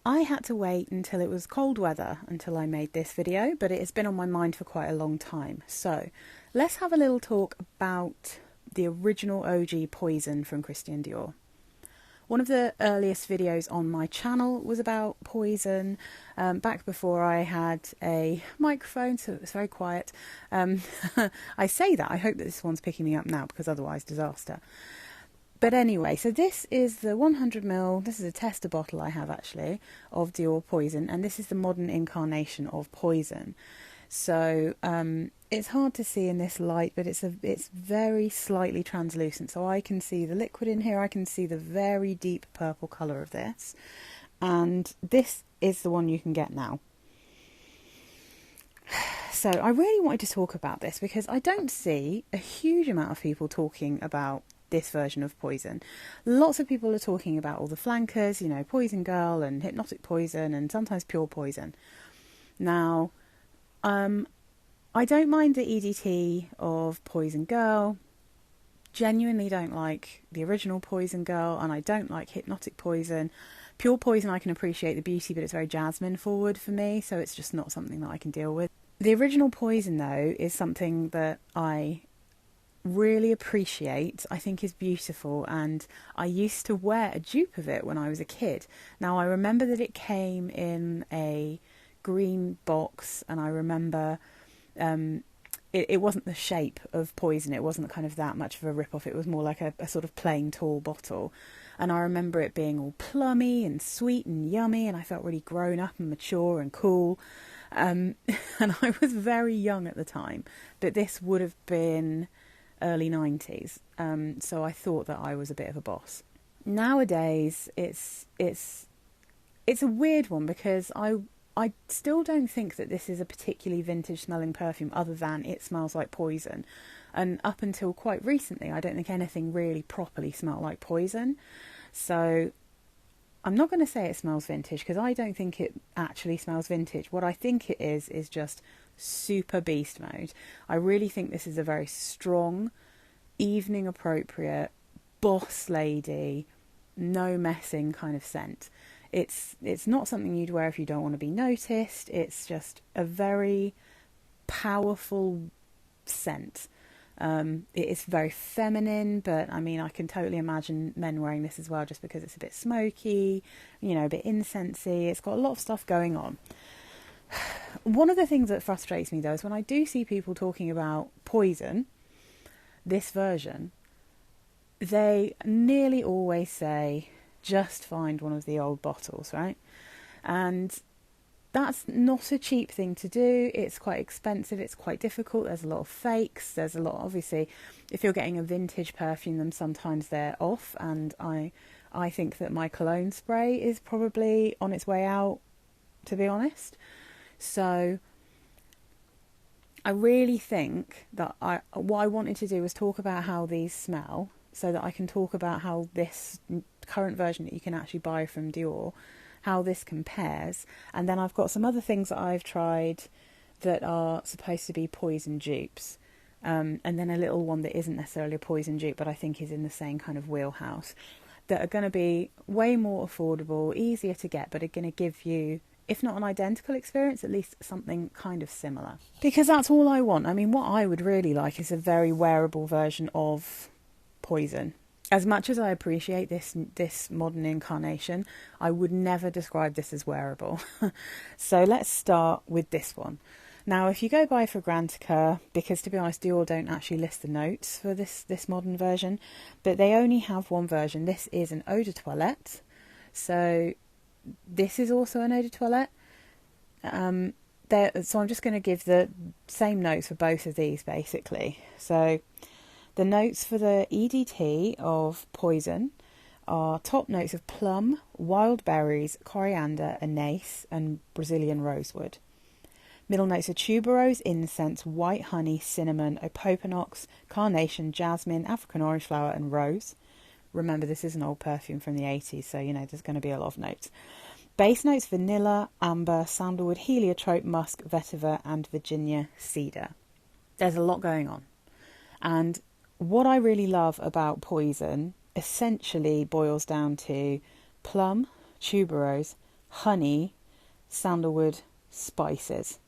I had to wait until it was cold weather until I made this video, but it has been on my mind for quite a long time. So let's have a little talk about the original OG Poison from Christian Dior. One of the earliest videos on my channel was about Poison, back before I had a microphone, so it was very quiet. I say that, I hope that this one's picking me up now, because otherwise disaster. But anyway, so this is the 100ml, this is a tester bottle I have actually, of Dior Poison, and this is the modern incarnation of Poison. So it's hard to see in this light, but it's very slightly translucent, so I can see the liquid in here, I can see the very deep purple colour of this, and this is the one you can get now. So I really wanted to talk about this because I don't see a huge amount of people talking about this version of Poison. Lots of people are talking about all the flankers, you know, Poison Girl and Hypnotic Poison and sometimes Pure Poison. Now, I don't mind the EDT of Poison Girl, genuinely don't like the original Poison Girl, and I don't like Hypnotic Poison. Pure Poison I can appreciate the beauty, but it's very jasmine forward for me, so it's just not something that I can deal with. The original Poison though is something that I really appreciate, I think is beautiful, and I used to wear a dupe of it when I was a kid. Now I remember that it came in a green box, and I remember it wasn't the shape of Poison, it wasn't kind of that much of a rip-off, it was more like a sort of plain tall bottle, and I remember it being all plummy and sweet and yummy, and I felt really grown up and mature and cool, and I was very young at the time, but this would have been early 90s, so I thought that I was a bit of a boss. Nowadays it's a weird one because I still don't think that this is a particularly vintage smelling perfume other than it smells like Poison, and up until quite recently I don't think anything really properly smelled like Poison. So I'm not going to say it smells vintage because I don't think it actually smells vintage. What I think it is just super beast mode. I really think this is a very strong, evening appropriate, boss lady, no messing kind of scent. It's not something you'd wear if you don't want to be noticed. It's just a very powerful scent. It is very feminine, but I mean I can totally imagine men wearing this as well, just because it's a bit smoky, you know, a bit incensey. It's got a lot of stuff going on. One of the things that frustrates me though is when I do see people talking about Poison, this version, they nearly always say, just find one of the old bottles, right? And that's not a cheap thing to do. It's quite expensive, it's quite difficult, there's a lot of fakes, there's a lot, obviously, if you're getting a vintage perfume, then sometimes they're off, and I think that my cologne spray is probably on its way out, to be honest. So I really think that what I wanted to do was talk about how these smell, so that I can talk about how this current version that you can actually buy from Dior, how this compares, and then I've got some other things that I've tried that are supposed to be Poison dupes, and then a little one that isn't necessarily a Poison dupe but I think is in the same kind of wheelhouse, that are going to be way more affordable, easier to get, but are going to give you, if not an identical experience, at least something kind of similar. Because that's all I want. I mean, what I would really like is a very wearable version of Poison. As much as I appreciate this modern incarnation, I would never describe this as wearable. So let's start with this one. Now, if you go by Fragrantica, because to be honest, Dior don't actually list the notes for this modern version, but they only have one version. This is an eau de toilette. So this is also an eau de toilette. So I'm just going to give the same notes for both of these, basically. So the notes for the EDT of Poison are top notes of plum, wild berries, coriander, anise, and Brazilian rosewood. Middle notes are tuberose, incense, white honey, cinnamon, opoponox, carnation, jasmine, African orange flower, and rose. Remember, this is an old perfume from the 80s, so you know there's going to be a lot of notes. Base notes: vanilla, amber, sandalwood, heliotrope, musk, vetiver, and Virginia cedar. There's a lot going on. And what I really love about Poison essentially boils down to plum, tuberose, honey, sandalwood, spices.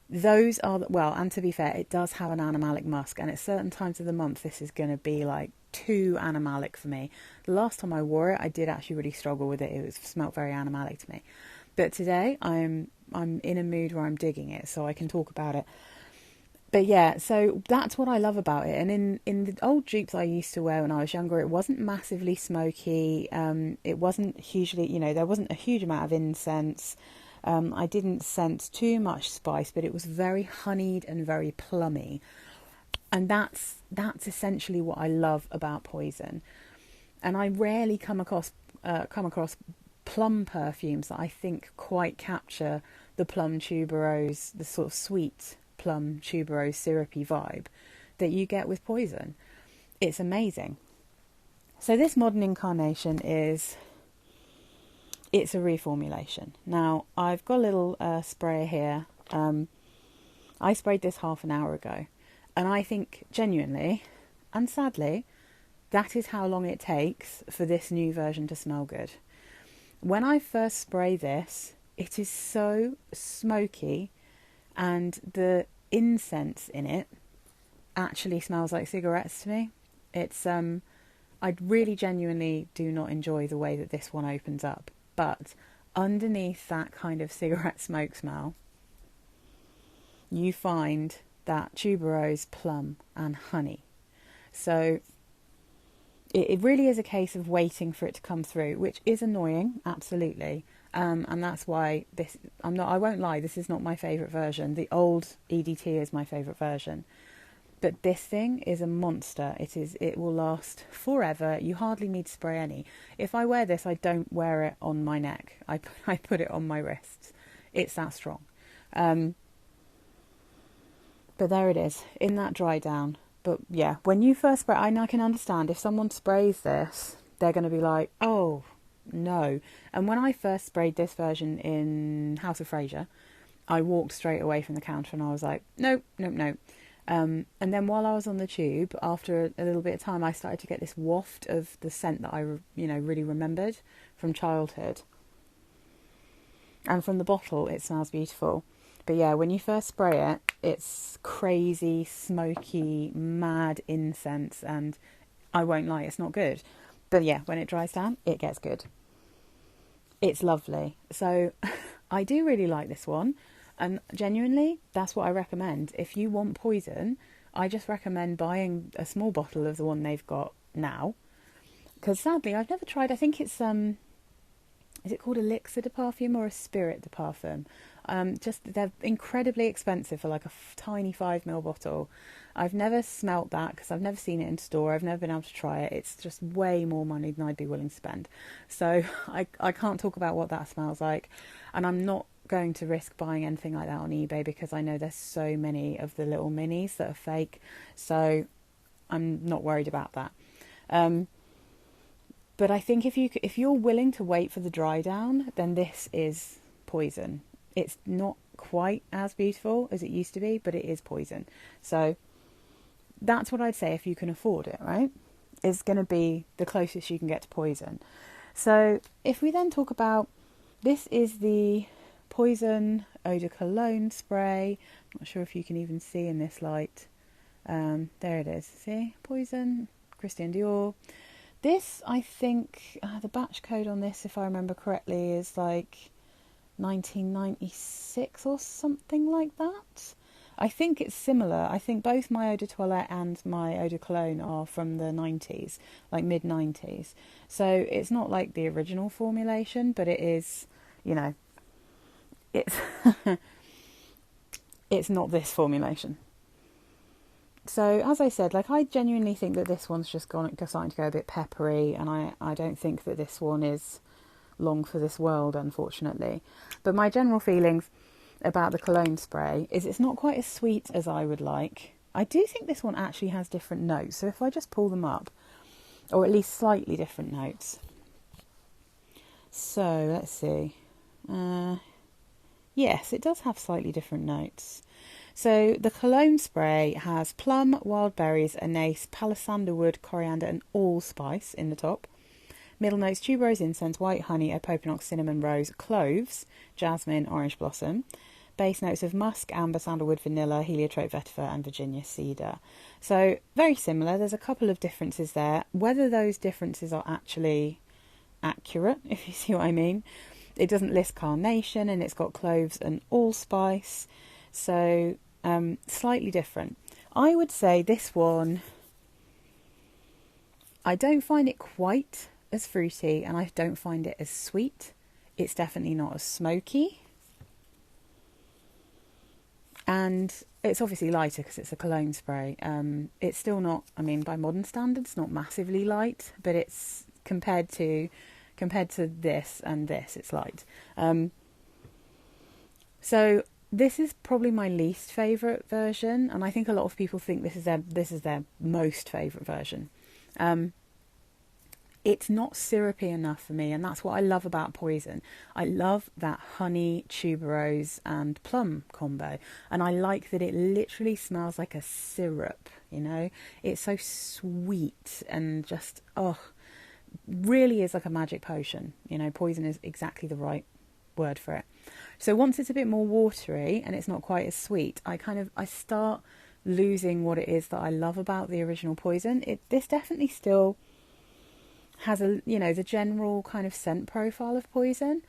Those are, well, and to be fair, it does have an animalic musk, and at certain times of the month this is going to be like too animalic for me. The last time I wore it, I did actually really struggle with it. It smelled very animalic to me. But today I'm in a mood where I'm digging it, so I can talk about it. But yeah, so that's what I love about it. And in the old dupes I used to wear when I was younger, it wasn't massively smoky. It wasn't hugely, there wasn't a huge amount of incense. I didn't sense too much spice, but it was very honeyed and very plummy. And that's essentially what I love about Poison. And I rarely come across plum perfumes that I think quite capture the plum tuberose, the sort of sweet plum tuberose syrupy vibe that you get with Poison. It's amazing. So this modern incarnation it's a reformulation. Now I've got a little sprayer here. I sprayed this half an hour ago, and I think genuinely and sadly that is how long it takes for this new version to smell good. When I first spray this, it is so smoky, and the incense in it actually smells like cigarettes to me. It's I really genuinely do not enjoy the way that this one opens up, but underneath that kind of cigarette smoke smell, you find that tuberose, plum and honey. So it really is a case of waiting for it to come through, which is annoying, absolutely. And that's why I won't lie, this is not my favourite version. The old EDT is my favourite version. But this thing is a monster. It will last forever. You hardly need to spray any. If I wear this, I don't wear it on my neck. I put it on my wrists. It's that strong. But there it is, in that dry down. But yeah, when you first spray, I can understand if someone sprays this, they're going to be like, oh, no. And when I first sprayed this version in House of Fraser, I walked straight away from the counter and I was like, nope. And then while I was on the tube, after a little bit of time, I started to get this waft of the scent that I, really remembered from childhood. And from the bottle, it smells beautiful. But yeah, when you first spray it, it's crazy, smoky, mad incense, and I won't lie, it's not good. But yeah, when it dries down, it gets good. It's lovely. So I do really like this one. And genuinely, that's what I recommend. If you want Poison, I just recommend buying a small bottle of the one they've got now. Because sadly, I've never tried, I think it's, is it called Elixir de Parfum or a Spirit de Parfum? They're incredibly expensive for like a tiny 5ml bottle. I've never smelt that because I've never seen it in store. I've never been able to try it. It's just way more money than I'd be willing to spend. So I can't talk about what that smells like. And I'm not going to risk buying anything like that on eBay because I know there's so many of the little minis that are fake. So I'm not worried about that. But I think if you're willing to wait for the dry down, then this is Poison. It's not quite as beautiful as it used to be, but it is Poison. So that's what I'd say if you can afford it, right? It's going to be the closest you can get to Poison. So if we then talk about, this is the Poison Eau de Cologne spray. I'm not sure if you can even see in this light. There it is. See? Poison, Christian Dior. This, I think, the batch code on this, if I remember correctly, is like 1996 or something like that. I think it's similar. I think both my Eau de Toilette and my Eau de Cologne are from the 90s, like mid-90s. So it's not like the original formulation, but it is, it's it's not this formulation. So as I said, I genuinely think that this one's just starting to go a bit peppery, and I don't think that this one is long for this world, unfortunately. But my general feelings about the cologne spray is it's not quite as sweet as I would like. I do think this one actually has different notes, so if I just pull them up, or at least slightly different notes. So let's see. Yes, it does have slightly different notes. So the cologne spray has plum, wild berries, anise, palo sanderwood, coriander and allspice in the top. Middle notes: tuberose, incense, white honey, opopanox, cinnamon, rose, cloves, jasmine, orange blossom. Base notes of musk, amber, sandalwood, vanilla, heliotrope, vetiver, and Virginia cedar. So very similar. There's a couple of differences there. Whether those differences are actually accurate, if you see what I mean. It doesn't list carnation, and it's got cloves and allspice. So slightly different. I would say this one, I don't find it quite as fruity, and I don't find it as sweet. It's definitely not as smoky. And it's obviously lighter because it's a cologne spray. It's still not, I mean, by modern standards, not massively light, but it's compared to this and this, it's light. So this is probably my least favourite version, and I think a lot of people think this is their most favourite version. It's not syrupy enough for me, and that's what I love about Poison. I love that honey, tuberose and plum combo, and I like that it literally smells like a syrup, you know? It's so sweet and just, really is like a magic potion. You know, Poison is exactly the right word for it. So once it's a bit more watery and it's not quite as sweet, I start losing what it is that I love about the original Poison. This definitely still has a, you know, the general kind of scent profile of Poison,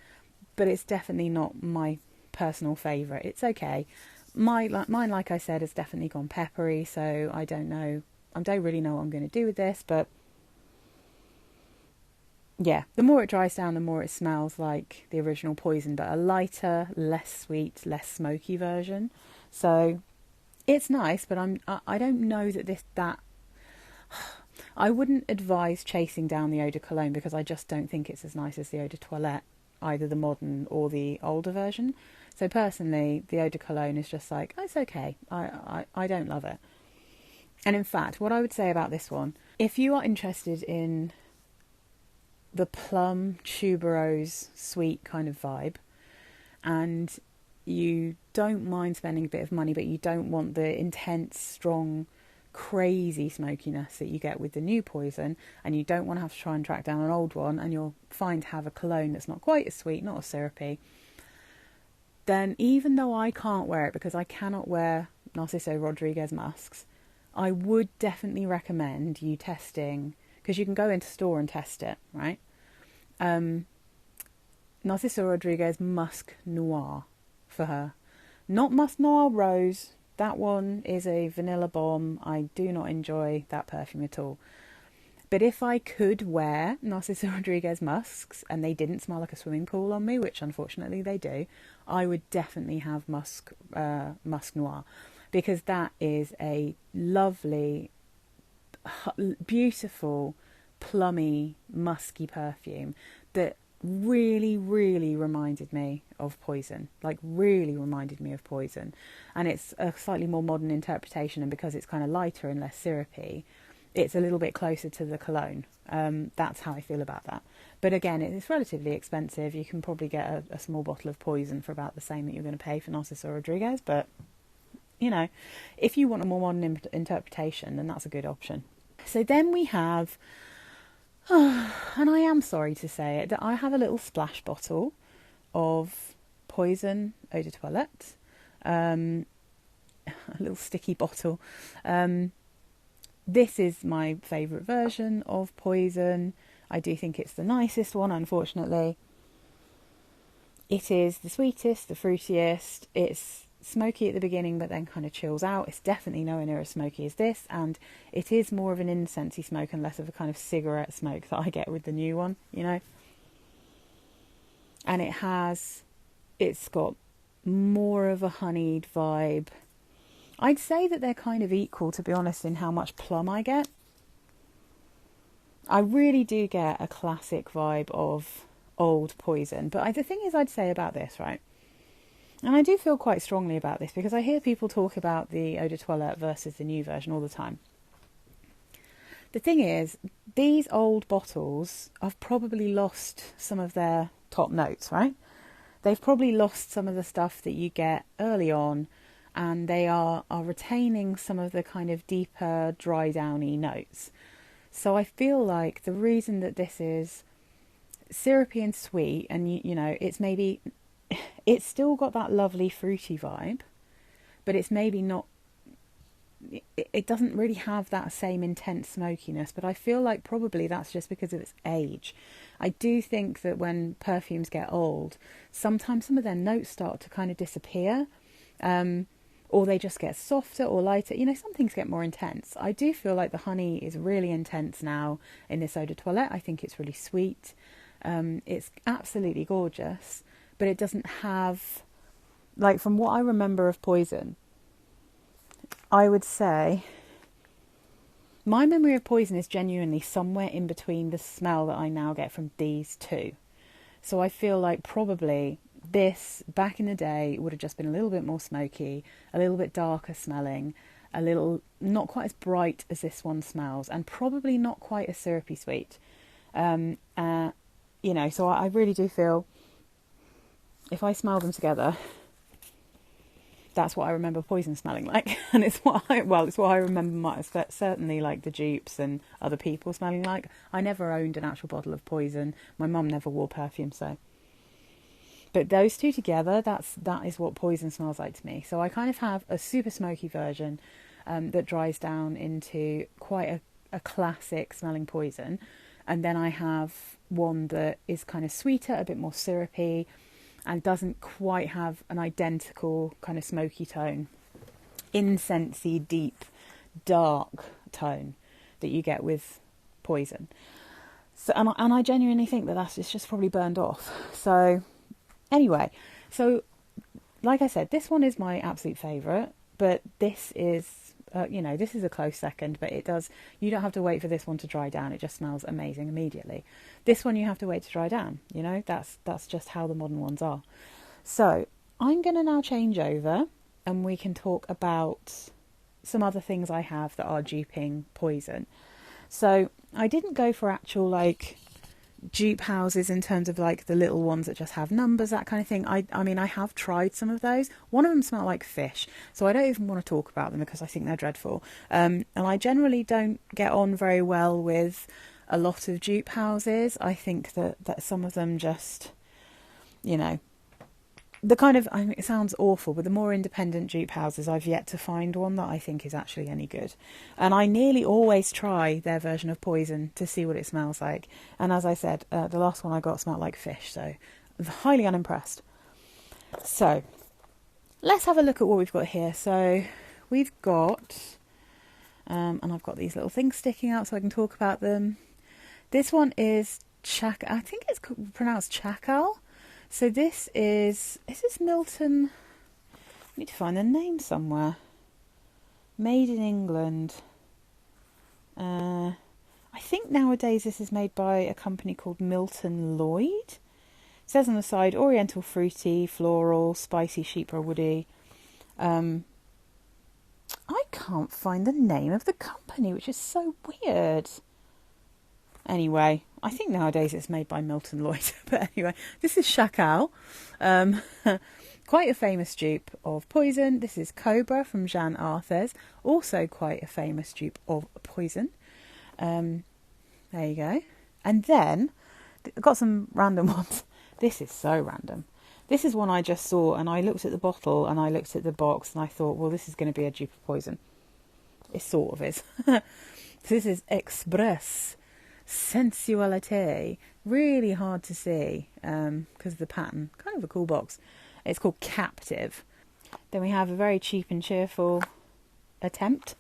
but it's definitely not my personal favourite. It's okay. Mine, like I said, has definitely gone peppery, so I don't really know what I'm going to do with this, but yeah, the more it dries down, the more it smells like the original Poison, but a lighter, less sweet, less smoky version. So it's nice, but I don't know that I wouldn't advise chasing down the Eau de Cologne, because I just don't think it's as nice as the Eau de Toilette, either the modern or the older version. So personally, the Eau de Cologne is just like, it's okay. I don't love it. And in fact, what I would say about this one, if you are interested in the plum, tuberose, sweet kind of vibe, and you don't mind spending a bit of money, but you don't want the intense, strong, crazy smokiness that you get with the new Poison, and you don't want to have to try and track down an old one, and you're fine to have a cologne that's not quite as sweet, not as syrupy, then even though I can't wear it because I cannot wear Narciso Rodriguez musks, I would definitely recommend you testing, because you can go into store and test it, right? Narciso Rodriguez Musc Noir for her. Not Musc Noir Rose. That one is a vanilla bomb. I do not enjoy that perfume at all. But if I could wear Narciso Rodriguez musks and they didn't smell like a swimming pool on me, which unfortunately they do, I would definitely have Musc Noir, because that is a lovely, beautiful, plummy, musky perfume that really, really reminded me of Poison. Like, really reminded me of Poison. And it's a slightly more modern interpretation, and because it's kind of lighter and less syrupy, it's a little bit closer to the cologne. That's how I feel about that. But again, it's relatively expensive. You can probably get a small bottle of Poison for about the same that you're going to pay for Narciso Rodriguez. But, you know, if you want a more modern interpretation, then that's a good option. So then we have, and I am sorry to say it, that I have a little splash bottle of Poison Eau de Toilette. A little sticky bottle. This is my favourite version of Poison. I do think it's the nicest one, unfortunately. It is the sweetest, the fruitiest. It's smoky at the beginning, but then kind of chills out. It's definitely nowhere near as smoky as this, and it is more of an incensey smoke and less of a kind of cigarette smoke that I get with the new one, you know. And it's got more of a honeyed vibe. I'd say that they're kind of equal, to be honest, in how much plum I get. I really do get a classic vibe of old Poison. But the thing is, I'd say about this, right? And I do feel quite strongly about this, because I hear people talk about the Eau de Toilette versus the new version all the time. The thing is, these old bottles have probably lost some of their top notes, right? They've probably lost some of the stuff that you get early on, and they are retaining some of the kind of deeper, dry downy notes. So I feel like the reason that this is syrupy and sweet, and you know, it's still got that lovely fruity vibe, but it's maybe not, it doesn't really have that same intense smokiness. But I feel like probably that's just because of its age. I do think that when perfumes get old, sometimes some of their notes start to kind of disappear, or they just get softer or lighter. You know, some things get more intense. I do feel like the honey is really intense now in this eau de toilette. I think it's really sweet. It's absolutely gorgeous, but it doesn't have, like, from what I remember of Poison, I would say my memory of Poison is genuinely somewhere in between the smell that I now get from these two. So I feel like probably this, back in the day, would have just been a little bit more smoky, a little bit darker smelling, a little, not quite as bright as this one smells, and probably not quite as syrupy sweet. You know, so I really do feel, if I smell them together, that's what I remember Poison smelling like. And it's what I remember certainly like the Dupes and other people smelling like. I never owned an actual bottle of Poison. My mum never wore perfume, so. But those two together, that is what Poison smells like to me. So I kind of have a super smoky version that dries down into quite a classic smelling Poison. And then I have one that is kind of sweeter, a bit more syrupy, and doesn't quite have an identical kind of smoky tone, incensey, deep, dark tone that you get with Poison. So, and I genuinely think it's just probably burned off. So anyway, so like I said, this one is my absolute favourite, but this is, this is a close second, but you don't have to wait for this one to dry down. It just smells amazing immediately. This one you have to wait to dry down, you know, that's just how the modern ones are. So I'm going to now change over and we can talk about some other things I have that are duping Poison. So I didn't go for actual like dupe houses in terms of like the little ones that just have numbers, that kind of thing. I mean, I have tried some of those. One of them smelled like fish, so I don't even want to talk about them because I think they're dreadful. And I generally don't get on very well with a lot of dupe houses. I think that some of them just, you know, the kind of, I mean, it sounds awful, but the more independent dupe houses, I've yet to find one that I think is actually any good. And I nearly always try their version of Poison to see what it smells like. And as I said, the last one I got smelled like fish, so I'm highly unimpressed. So let's have a look at what we've got here. So we've got, and I've got these little things sticking out so I can talk about them. This one is Chacal. I think it's pronounced Chacal. So this is this Milton? I need to find the name somewhere. Made in England. I think nowadays this is made by a company called Milton Lloyd. It says on the side, oriental, fruity, floral, spicy, sheepra, woody. I can't find the name of the company, which is so weird. Anyway, I think nowadays it's made by Milton Lloyd. But anyway, this is Chacal. Quite a famous dupe of Poison. This is Cobra from Jeanne Arthes. Also quite a famous dupe of Poison. There you go. And then, I've got some random ones. This is so random. This is one I just saw, and I looked at the bottle, and I looked at the box, and I thought, well, this is going to be a dupe of Poison. It sort of is. This is Express Sensualite. Really hard to see because of the pattern. Kind of a cool box. It's called Captive. Then we have a very cheap and cheerful attempt,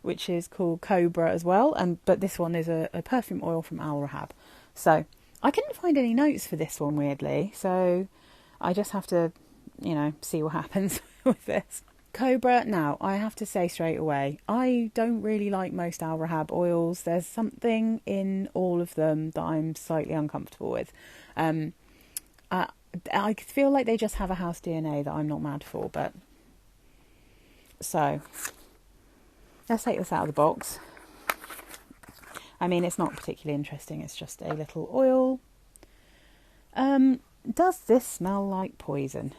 which is called Cobra as well. But this one is a perfume oil from Rehab. So I couldn't find any notes for this one, weirdly. So I just have to, see what happens with this. Cobra, now, I have to say straight away, I don't really like most Rehab oils. There's something in all of them that I'm slightly uncomfortable with. I feel like they just have a house DNA that I'm not mad for, but... So, let's take this out of the box. I mean, it's not particularly interesting, it's just a little oil. Does this smell like Poison?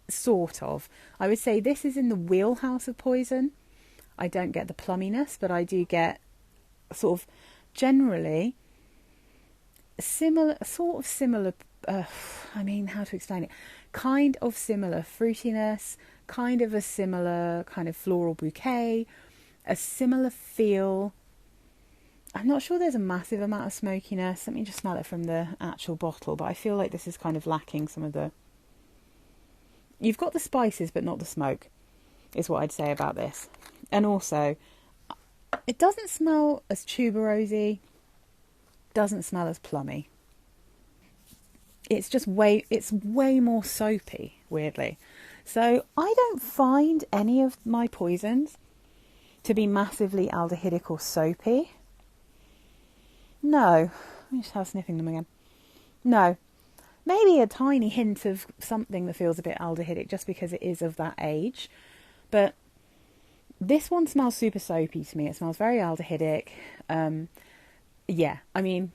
Sort of. I would say this is in the wheelhouse of Poison. I don't get the plumminess, but I do get sort of generally similar, I mean, how to explain it? Kind of similar fruitiness, kind of a similar kind of floral bouquet, a similar feel. I'm not sure there's a massive amount of smokiness. Let me just smell it from the actual bottle, but I feel like this is kind of lacking some of the... You've got the spices, but not the smoke, is what I'd say about this. And also, it doesn't smell as tuberosy, doesn't smell as plummy. It's just it's way more soapy, weirdly. So I don't find any of my poisons to be massively aldehydic or soapy. No. Let me just start sniffing them again. No. Maybe a tiny hint of something that feels a bit aldehydic just because it is of that age. But this one smells super soapy to me. It smells very aldehydic. Yeah, I mean,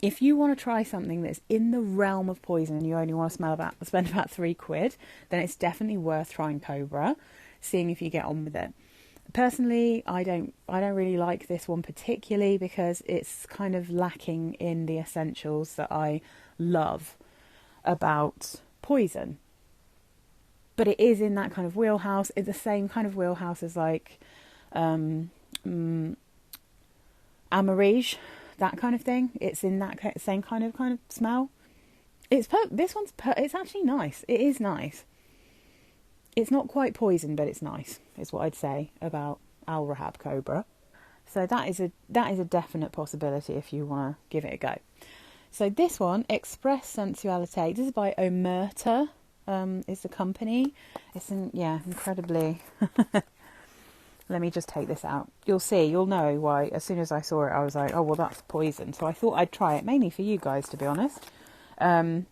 if you want to try something that's in the realm of poison and you only want to spend about £3, then it's definitely worth trying Cobra, seeing if you get on with it. Personally, I don't really like this one particularly because it's kind of lacking in the essentials that I love about poison. But it is in that kind of wheelhouse. It's the same kind of wheelhouse as like Amarige, that kind of thing. It's in that same kind of smell. It's actually nice. It is nice. It's not quite poison, but it's nice, is what I'd say about Rehab Cobra. So that is a definite possibility if you want to give it a go. So this one, Express Sensualite, this is by Omertà, is the company. It's incredibly... Let me just take this out. You'll know why. As soon as I saw it, I was like, oh, well, that's poison. So I thought I'd try it, mainly for you guys, to be honest. Okay.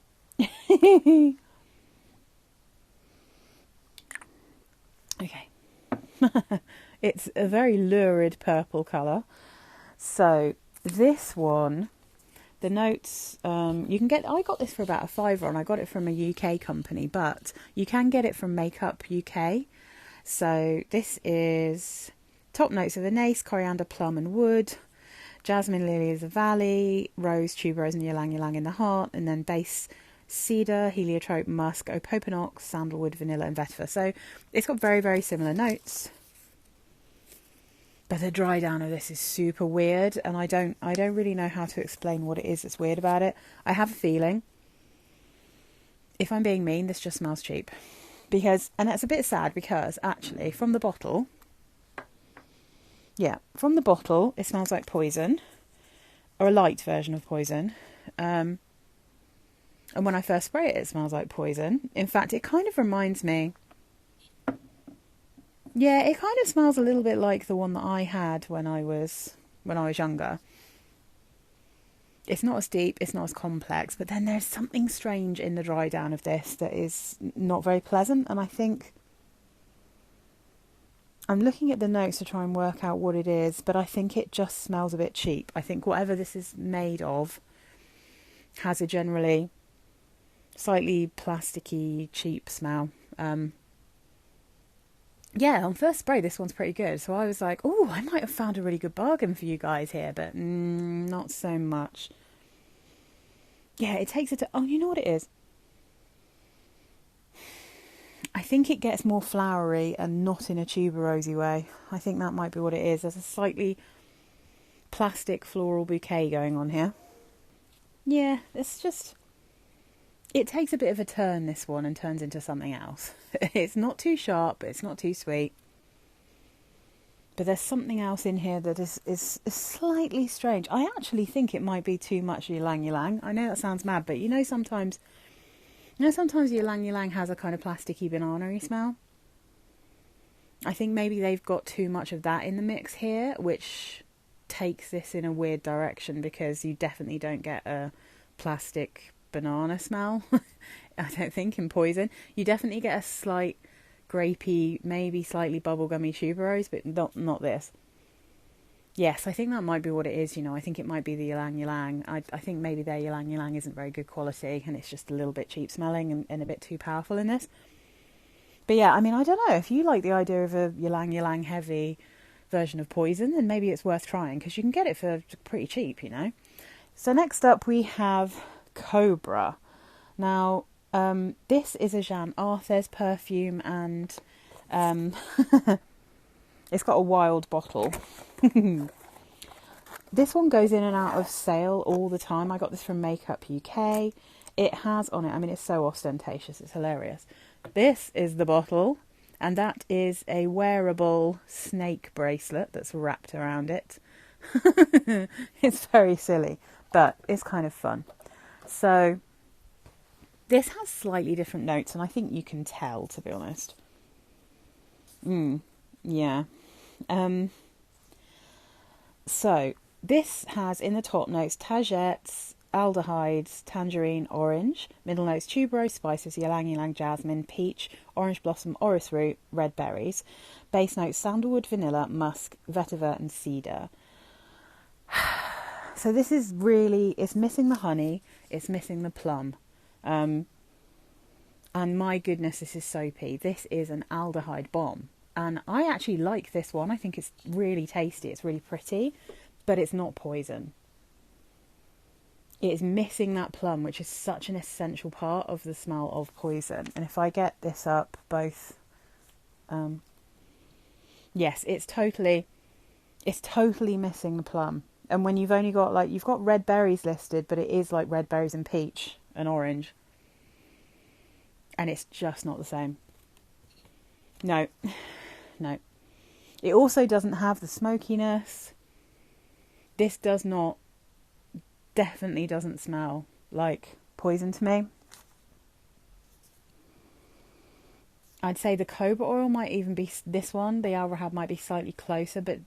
It's a very lurid purple colour. So this one, the notes, you can get... I got this for about £5 and I got it from a UK company, but you can get it from Makeup UK. So this is top notes of anise, coriander, plum and wood, jasmine, lily of the valley, rose, tuberose and ylang ylang in the heart, and then base cedar, heliotrope, musk, opoponox, sandalwood, vanilla and vetiver. So it's got very, very similar notes. But the dry down of this is super weird, and I don't really know how to explain what it is that's weird about it. I have a feeling, if I'm being mean, this just smells cheap. And that's a bit sad because actually from the bottle, it smells like poison, or a light version of poison. And when I first spray it, it smells like poison. In fact, it kind of reminds me, it kind of smells a little bit like the one that I had when I was younger. It's not as deep, it's not as complex, but then there's something strange in the dry down of this that is not very pleasant, and I think... I'm looking at the notes to try and work out what it is, but I think it just smells a bit cheap. I think whatever this is made of has a generally slightly plasticky, cheap smell. On first spray, this one's pretty good. So I was like, oh, I might have found a really good bargain for you guys here, but not so much. Yeah, it takes it to... Oh, you know what it is? I think it gets more flowery and not in a tuberosy way. I think that might be what it is. There's a slightly plastic floral bouquet going on here. Yeah, it's just... It takes a bit of a turn, this one, and turns into something else. It's not too sharp, it's not too sweet. But there's something else in here that is slightly strange. I actually think it might be too much ylang ylang. I know that sounds mad, but sometimes ylang ylang has a kind of plasticky banana-y smell. I think maybe they've got too much of that in the mix here, which takes this in a weird direction because you definitely don't get a plastic banana smell. I don't think in poison. You definitely get a slight grapey, maybe slightly bubblegummy tuberose, but not this. Yes, I think that might be what it is. I think it might be the ylang ylang. I think maybe their ylang ylang isn't very good quality and it's just a little bit cheap smelling and a bit too powerful in this. But yeah, I mean, I don't know if you like the idea of a ylang ylang heavy version of Poison, then maybe it's worth trying, because you can get it for pretty cheap, you know. So next up we have Cobra. Now, this is a Jeanne Arthes perfume, and it's got a wild bottle. This one goes in and out of sale all the time. I got this from Makeup UK. It has on it, I mean, it's so ostentatious, it's hilarious. This is the bottle, and that is a wearable snake bracelet that's wrapped around it. It's very silly, but it's kind of fun. So this has slightly different notes, and I think you can tell, to be honest. Yeah. So this has in the top notes tagettes, aldehydes, tangerine, orange. Middle notes tuberose, spices, ylang ylang, jasmine, peach, orange blossom, orris root, red berries. Base notes sandalwood, vanilla, musk, vetiver and cedar. So this is really, it's missing the honey, it's missing the plum. And my goodness, this is soapy. This is an aldehyde bomb. And I actually like this one. I think it's really tasty. It's really pretty, but it's not Poison. It is missing that plum, which is such an essential part of the smell of Poison. And if I get this up, both, yes, it's totally missing the plum. And when you've only got, like, you've got red berries listed, but it is like red berries and peach and orange. And it's just not the same. No. No. It also doesn't have the smokiness. This definitely doesn't smell like Poison to me. I'd say the Cobra Oil might even be this one. The Al Rehab might be slightly closer, but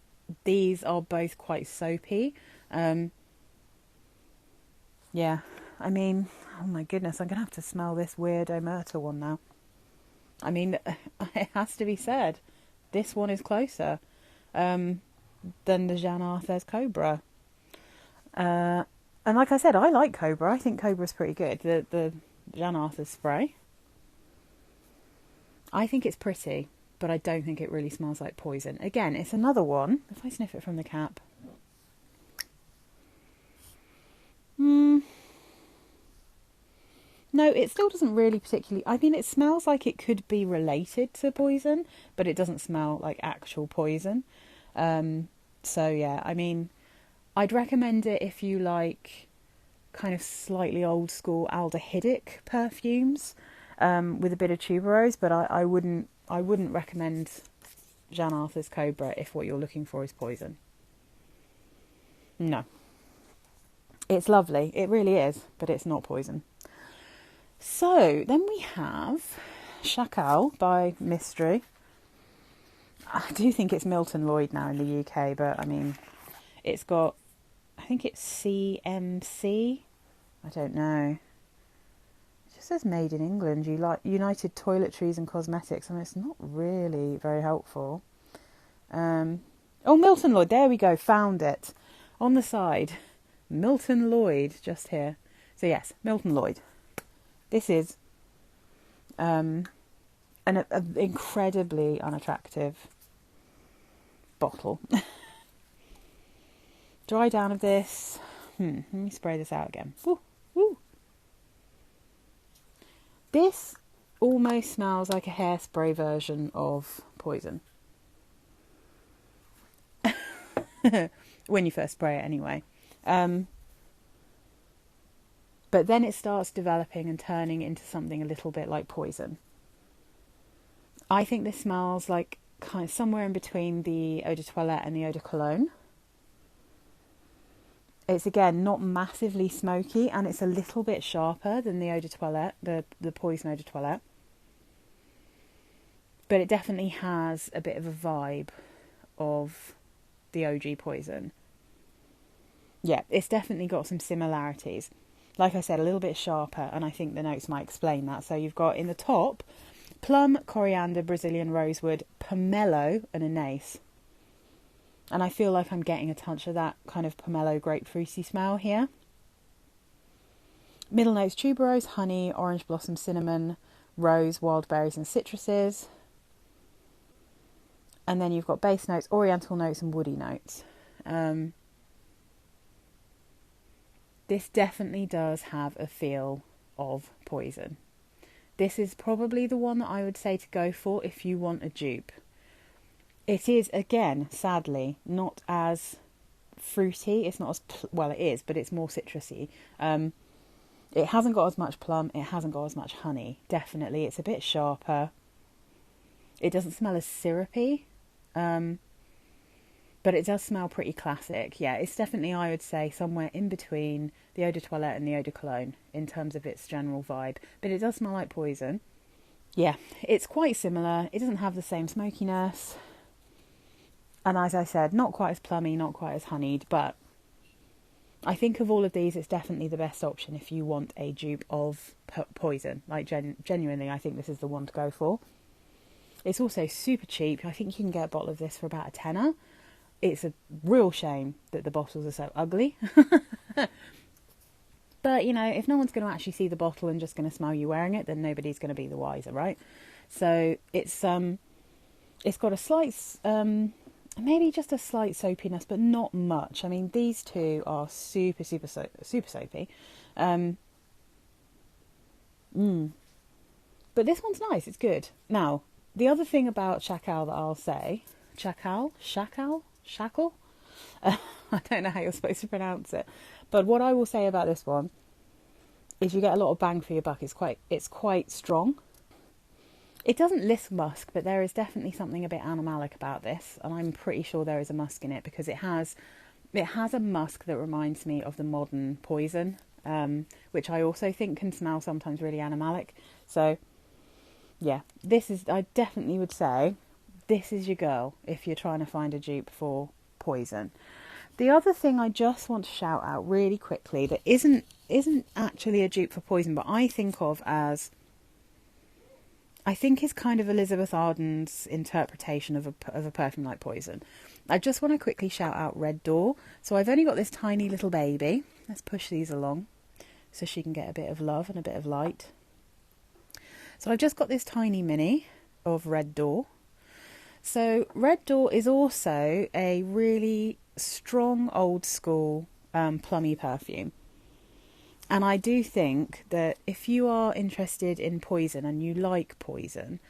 these are both quite soapy. Yeah, I mean, oh my goodness, I'm going to have to smell this weird Omertà one now. I mean, it has to be said, this one is closer than the Jeanne Arthes Cobra. And like I said, I like Cobra. I think Cobra's pretty good. The Jeanne Arthes spray. I think it's pretty, but I don't think it really smells like Poison. Again, it's another one. If I sniff it from the cap. No, it still doesn't really particularly... I mean, it smells like it could be related to Poison, but it doesn't smell like actual Poison. So, yeah, I mean, I'd recommend it if you like kind of slightly old school aldehydic perfumes with a bit of tuberose, but I wouldn't recommend Jeanne Arthes Cobra if what you're looking for is Poison. No. It's lovely. It really is, but it's not Poison. So, then we have Chacal by Mystery. I do think it's Milton Lloyd now in the UK, but I mean, it's got, I think it's CMC. I don't know. It just says made in England. You like United Toiletries and Cosmetics, and it's not really very helpful. Oh, Milton Lloyd. There we go. Found it on the side. Milton Lloyd, just here. So yes, Milton Lloyd. This is an incredibly unattractive bottle. Dry down of this. Let me spray this out again. Woo, woo. This almost smells like a hairspray version of Poison. When you first spray it anyway. But then it starts developing and turning into something a little bit like Poison. I think this smells like kind of somewhere in between the eau de toilette and the eau de cologne. It's, again, not massively smoky, and it's a little bit sharper than the eau de toilette, the Poison eau de toilette. But it definitely has a bit of a vibe of the OG Poison. Yeah, it's definitely got some similarities. Like I said, a little bit sharper, and I think the notes might explain that. So you've got in the top, plum, coriander, Brazilian rosewood, pomelo, and anise. And I feel like I'm getting a touch of that kind of pomelo grapefruity smell here. Middle notes, tuberose, honey, orange blossom, cinnamon, rose, wild berries and citruses. And then you've got base notes, oriental notes and woody notes. This definitely does have a feel of Poison. This is probably the one that I would say to go for if you want a dupe. It is, again, sadly, not as fruity. It's not as, well, it is, but it's more citrusy. It hasn't got as much plum. It hasn't got as much honey. Definitely. It's a bit sharper. It doesn't smell as syrupy. But it does smell pretty classic. Yeah, it's definitely, I would say, somewhere in between the Eau de Toilette and the Eau de Cologne in terms of its general vibe. But it does smell like Poison. Yeah, it's quite similar. It doesn't have the same smokiness. And as I said, not quite as plummy, not quite as honeyed. But I think of all of these, it's definitely the best option if you want a dupe of Poison. Like, genuinely, I think this is the one to go for. It's also super cheap. I think you can get a bottle of this for about a tenner. It's a real shame that the bottles are so ugly. But, you know, if no one's going to actually see the bottle and just going to smell you wearing it, then nobody's going to be the wiser, right? So it's got a slight, maybe just a slight soapiness, but not much. I mean, these two are super soapy. But this one's nice. It's good. Now, the other thing about Chacal that I'll say, Chacal? I don't know how you're supposed to pronounce it. But what I will say about this one is you get a lot of bang for your buck. It's quite strong. It doesn't list musk, but there is definitely something a bit animalic about this. And I'm pretty sure there is a musk in it because it has a musk that reminds me of the modern Poison, which I also think can smell sometimes really animalic. So, yeah, I definitely would say, this is your girl if you're trying to find a dupe for Poison. The other thing I just want to shout out really quickly that isn't actually a dupe for Poison, but I think is kind of Elizabeth Arden's interpretation of a perfume like Poison. I just want to quickly shout out Red Door. So I've only got this tiny little baby. Let's push these along so she can get a bit of love and a bit of light. So I've just got this tiny mini of Red Door. So Red Door is also a really strong old school plummy perfume. And I do think that if you are interested in Poison and you like Poison,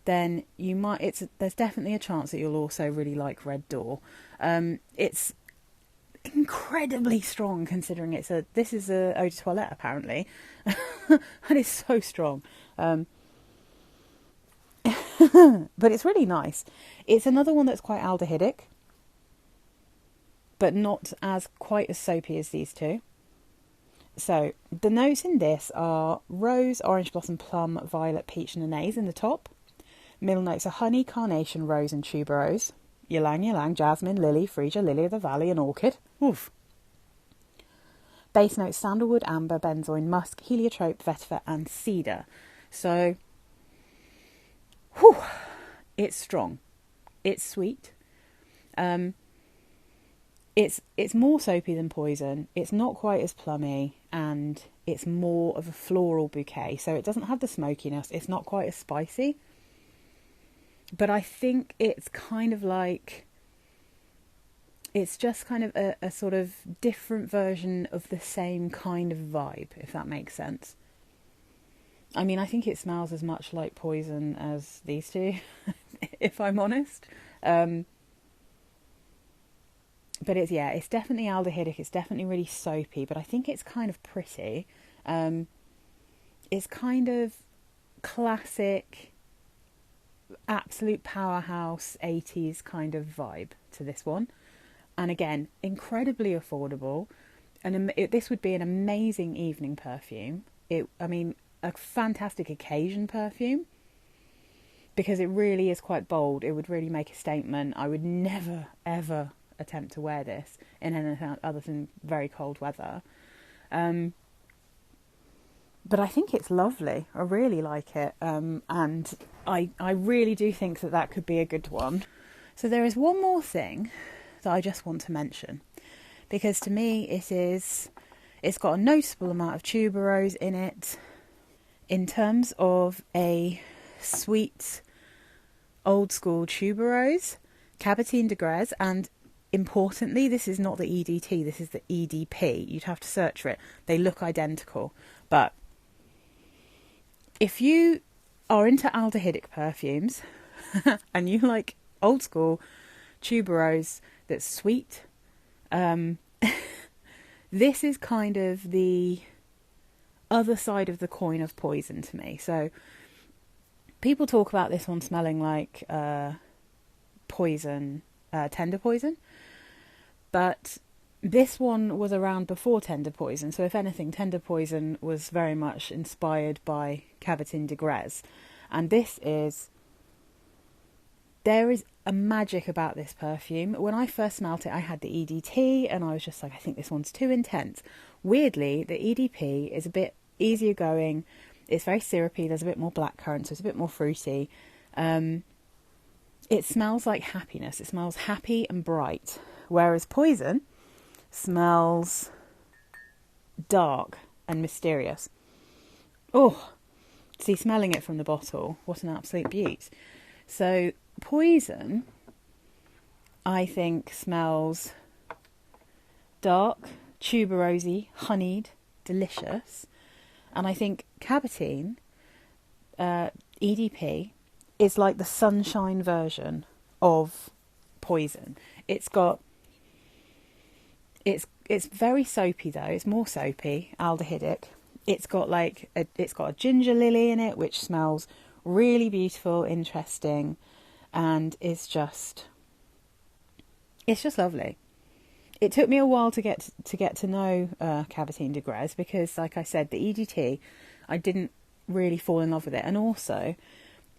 then there's definitely a chance that you'll also really like Red Door. It's incredibly strong considering this is a eau de toilette apparently, and it's so strong. But it's really nice. It's another one that's quite aldehydic, but not quite as soapy as these two. So the notes in this are rose, orange blossom, plum, violet, peach and anise in the top. Middle notes are honey, carnation, rose and tuberose. Ylang, jasmine, lily, freesia, lily of the valley and orchid. Oof. Base notes sandalwood, amber, benzoin, musk, heliotrope, vetiver and cedar. So it's strong. It's sweet. It's more soapy than Poison. It's not quite as plummy, and it's more of a floral bouquet. So it doesn't have the smokiness. It's not quite as spicy. But I think it's kind of like, it's just kind of a sort of different version of the same kind of vibe, if that makes sense. I mean, I think it smells as much like Poison as these two, if I'm honest. But it's definitely aldehydic. It's definitely really soapy, but I think it's kind of pretty. It's kind of classic, absolute powerhouse 80s kind of vibe to this one. And again, incredibly affordable. And this would be an amazing evening perfume. A fantastic occasion perfume, because it really is quite bold. It would really make a statement. I would never, ever attempt to wear this in anything other than very cold weather. But I think it's lovely. I really like it. And I really do think that could be a good one. So there is one more thing that I just want to mention, because to me it's got a noticeable amount of tuberose in it. In terms of a sweet, old school tuberose, Cabotine de Gres, and importantly, this is not the EDT, this is the EDP. You'd have to search for it. They look identical. But if you are into aldehydic perfumes and you like old school tuberose that's sweet, this is kind of the other side of the coin of poison to me. So people talk about this one smelling like poison, tender poison, but this one was around before tender poison. So if anything, tender poison was very much inspired by Cabotine de Gres, and there is a magic about this perfume. When I first smelt it, I had the EDT and I was just like, I think this one's too intense. Weirdly, the EDP is a bit easier going. It's very syrupy. There's a bit more blackcurrant, so it's a bit more fruity. It smells like happiness. It smells happy and bright. Whereas Poison smells dark and mysterious. Oh, see, smelling it from the bottle, what an absolute beaut. So Poison, I think, smells dark, tuberosy, honeyed, delicious. And I think Cabotine, EDP, is like the sunshine version of Poison. It's very soapy though. It's more soapy, aldehydic. It's got a ginger lily in it, which smells really beautiful, interesting, and it's just lovely. It took me a while to get to know Cabotine de Gres because, like I said, the EDT, I didn't really fall in love with it. And also,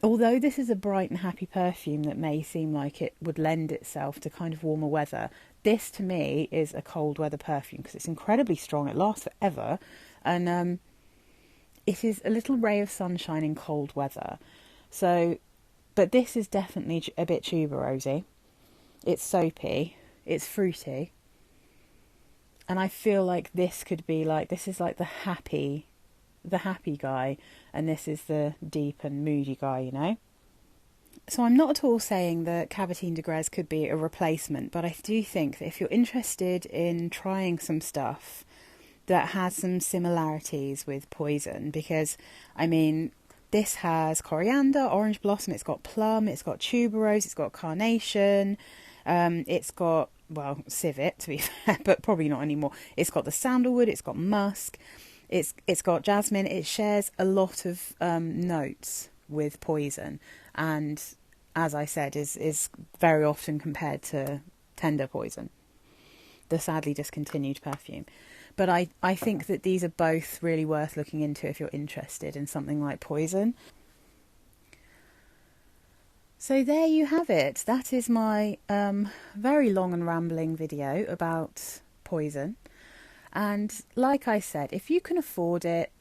although this is a bright and happy perfume that may seem like it would lend itself to kind of warmer weather, this to me is a cold weather perfume because it's incredibly strong. It lasts forever, and it is a little ray of sunshine in cold weather. So, but this is definitely a bit tuberosy. It's soapy. It's fruity. And I feel like this is like the happy guy, and this is the deep and moody guy, you know? So I'm not at all saying that Cabotine de Gres could be a replacement, but I do think that if you're interested in trying some stuff that has some similarities with Poison, because, I mean, this has coriander, orange blossom, it's got plum, it's got tuberose, it's got carnation, it's got, well, civet to be fair, but probably not anymore. It's got the sandalwood, it's got musk, it's got jasmine. It shares a lot of notes with Poison, and as I said, is very often compared to Tender Poison, the sadly discontinued perfume. But I think that these are both really worth looking into if you're interested in something like Poison. So there you have it. That is my very long and rambling video about Poison. And like I said, if you can afford it,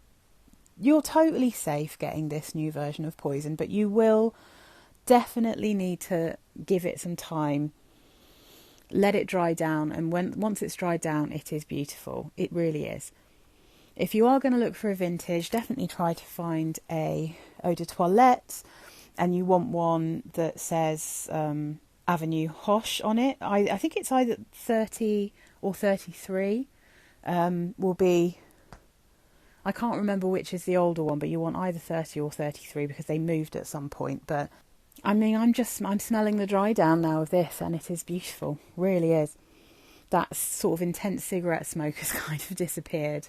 you're totally safe getting this new version of Poison, but you will definitely need to give it some time, let it dry down, and once it's dried down, it is beautiful. It really is. If you are going to look for a vintage, definitely try to find a eau de toilette, and you want one that says Avenue Hoche on it. I think it's either 30 or 33 will be... I can't remember which is the older one, but you want either 30 or 33 because they moved at some point. But I mean, I'm smelling the dry down now of this, and it is beautiful, really is. That sort of intense cigarette smoke has kind of disappeared,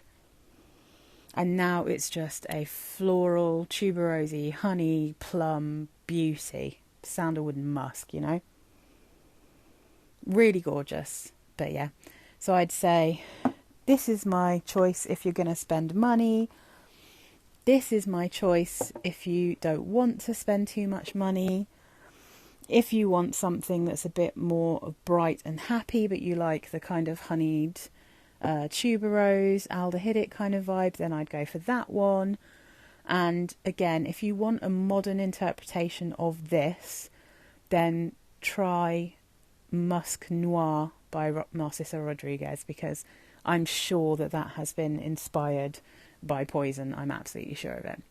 and now it's just a floral, tuberosy, honey, plum beauty, sandalwood and musk, you know. Really gorgeous. But yeah, so I'd say this is my choice if you're going to spend money. This is my choice if you don't want to spend too much money. If you want something that's a bit more bright and happy, but you like the kind of honeyed tuberose, aldehydic kind of vibe, then I'd go for that one. And again, if you want a modern interpretation of this, then try Musc Noir by Narciso Rodriguez, because I'm sure that has been inspired by Poison. I'm absolutely sure of it.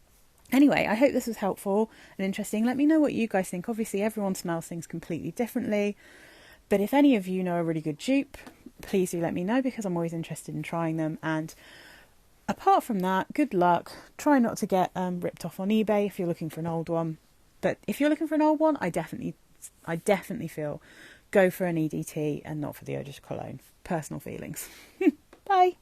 Anyway, I hope this was helpful and interesting. Let me know what you guys think. Obviously, everyone smells things completely differently. But if any of you know a really good dupe, please do let me know, because I'm always interested in trying them. And apart from that, good luck. Try not to get ripped off on eBay if you're looking for an old one. But if you're looking for an old one, I definitely feel go for an EDT and not for the eau de cologne. Personal feelings. Bye.